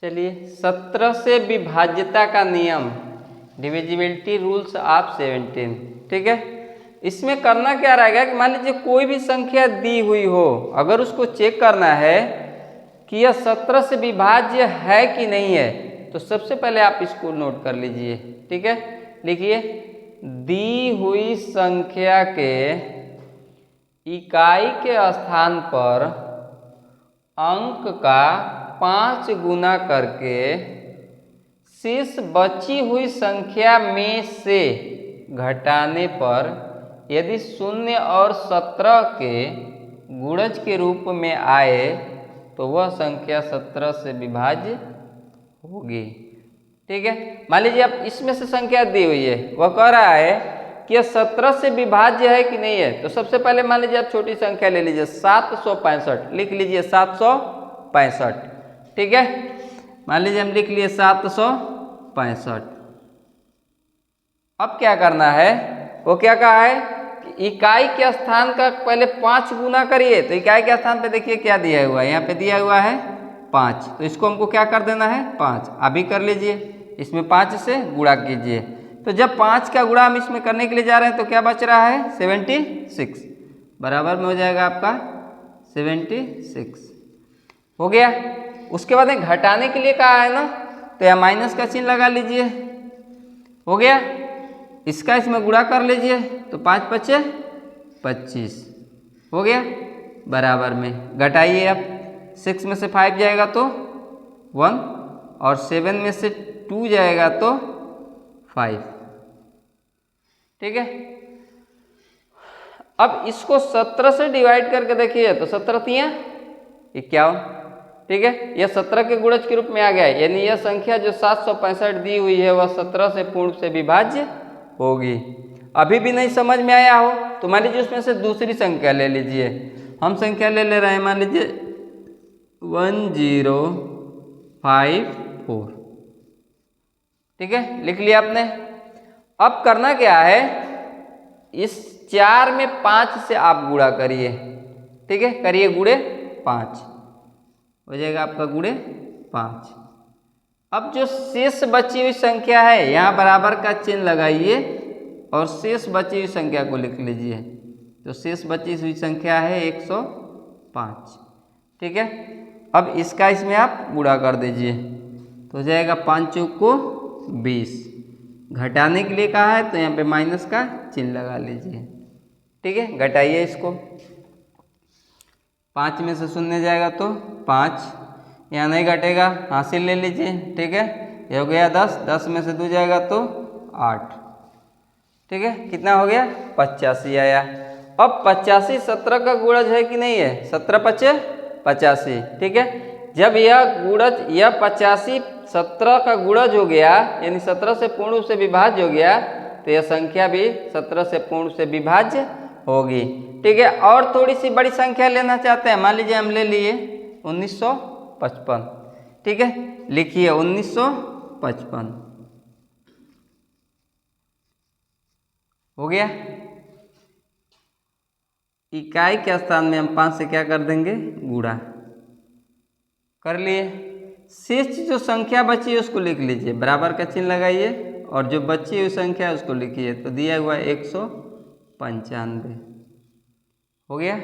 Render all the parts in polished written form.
चलिए 17 से विभाज्यता का नियम, डिविजिबिलिटी रूल्स ऑफ 17, ठीक है। इसमें करना क्या रहेगा कि मान लीजिए कोई भी संख्या दी हुई हो, अगर उसको चेक करना है कि यह 17 से विभाज्य है कि नहीं है, तो सबसे पहले आप इसको नोट कर लीजिए, ठीक है। लिखिए, दी हुई संख्या के इकाई के स्थान पर अंक का 5 गुना करके शेष बची हुई संख्या में से घटाने पर यदि 0 और 17 के गुणज के रूप में आए तो वह संख्या 17 से विभाज्य होगी, ठीक है। मान लीजिए आप इसमें से संख्या दी हुई है, वह कह रहा है कि यह 17 से विभाज्य है कि नहीं है। तो सबसे पहले मान लीजिए आप छोटी संख्या ले लीजिए 765, लिख लीजिए 765, ठीक है। मान लीजिए हम लिख लिए 765। अब क्या करना है, वो क्या कहा है कि इकाई के स्थान का पहले 5 गुना करिए। तो इकाई के स्थान पे देखिए क्या दिया हुआ है, यहाँ पे दिया हुआ है 5, तो इसको हमको क्या कर देना है 5। अभी कर लीजिए, इसमें 5 से गुणा कीजिए। तो जब 5 का गुणा हम इसमें करने के लिए जा रहे हैं तो क्या बच रहा है 76, बराबर में हो जाएगा आपका 76, हो गया। उसके बाद घटाने के लिए कहा है ना, तो यहाँ माइनस का चिन्ह लगा लीजिए, हो गया। इसका इसमें गुणा कर लीजिए, तो 5 पचे 25, हो गया, बराबर में। घटाइए अब, 6 में से 5 जाएगा तो 1, और 7 में से 2 जाएगा तो 5, ठीक है। अब इसको 17 से डिवाइड करके देखिए, तो 17 तियां 51, ठीक है। यह 17 के गुणज के रूप में आ गया है, यानी यह संख्या जो 765 दी हुई है वह 17 से पूर्ण से विभाज्य होगी। अभी भी नहीं समझ में आया हो तो मान लीजिए उसमें से दूसरी संख्या ले लीजिए। हम संख्या ले रहे हैं, मान लीजिए 1054, ठीक है, लिख लिया आपने। अब करना क्या है, इस 4 में 5 से आप गुणा करिए, ठीक है, करिए गुणे 5, हो जाएगा आपका गुणे 5। अब जो शेष बची हुई संख्या है यहाँ बराबर का चिन्ह लगाइए और शेष बची हुई संख्या को लिख लीजिए। तो शेष बची हुई संख्या है 105, ठीक है। अब इसका इसमें आप गुणा कर दीजिए, तो हो जाएगा 5 चौक को 20। घटाने के लिए कहा है तो यहाँ पे माइनस का चिन्ह लगा लीजिए, ठीक है। घटाइए इसको, 5 में से 0 जाएगा तो 5, यहाँ नहीं घटेगा, हासिल ले लीजिए, ठीक है। ये हो गया 10, 10 में से 2 जाएगा तो 8, ठीक है। कितना हो गया 85 आया। अब 85 17 का गुणज है कि नहीं है, 17 पचे 85, ठीक है। जब यह गुणज, यह 85 17 का गुणज हो गया, यानी 17 से पूर्ण रूप से विभाज्य हो गया, तो यह संख्या भी 17 से पूर्ण रूप से विभाज्य होगी, ठीक है। और थोड़ी सी बड़ी संख्या लेना चाहते हैं, मान लीजिए हम ले लिए 1955, ठीक है, लिखिए 1955, हो गया। इकाई के स्थान में हम 5 से क्या कर देंगे गुणा कर लिए। शेष जो संख्या बची है उसको लिख लीजिए, बराबर का चिन्ह लगाइए और जो बची हुई संख्या है उसको लिखिए। तो दिया हुआ 195, हो गया।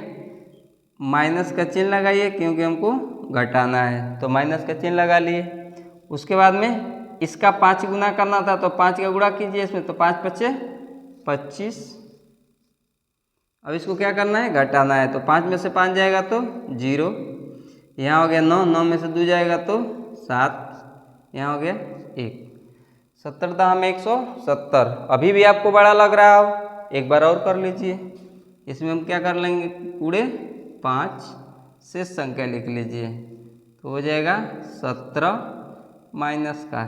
माइनस का चिन्ह लगाइए क्योंकि हमको घटाना है, तो माइनस का चिन्ह लगा लिए। उसके बाद में इसका 5 गुना करना था तो 5 का गुणा कीजिए इसमें, तो 5 पचे 25। अब इसको क्या करना है घटाना है, तो 5 में से 5 जाएगा तो 0, यहाँ हो गया 9, 9 में से 2 जाएगा तो 7, यहाँ हो गया 1। 70 था हम 170। अभी भी आपको बड़ा लग रहा हो, एक बार और कर लीजिए। इसमें हम क्या कर लेंगे पूरे 5 से संख्या लिख लीजिए, तो हो जाएगा 17 माइनस का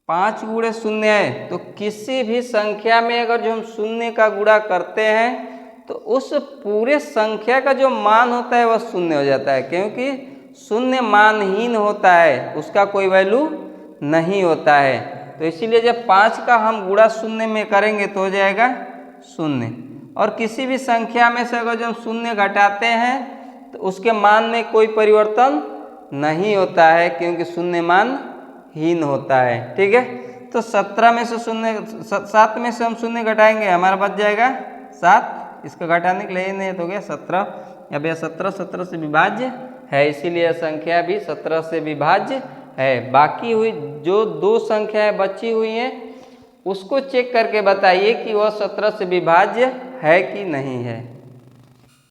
5 गुणे 0 है। तो किसी भी संख्या में अगर जो हम 0 का गुणा करते हैं तो उस पूरे संख्या का जो मान होता है वह 0 हो जाता है, क्योंकि 0 मानहीन होता है, उसका कोई वैल्यू नहीं होता है। तो इसीलिए जब 5 का हम गुणा 0 में करेंगे तो हो जाएगा 0। और किसी भी संख्या में से अगर जो हम 0 घटाते हैं तो उसके मान में कोई परिवर्तन नहीं होता है क्योंकि शून्यमान हीन होता है। ठीक है, तो 17 में से शून्य 7 में से हम शून्य घटाएंगे, हमारा बच जाएगा 7। इसको घटाने के लिए नहीं तो हो गया 17। अब यह 17 से विभाज्य है, इसीलिए संख्या भी 17 से विभाज्य है। बाकी हुई जो 2 संख्याएं बची हुई हैं उसको चेक करके बताइए कि वह 17 से विभाज्य है कि नहीं है।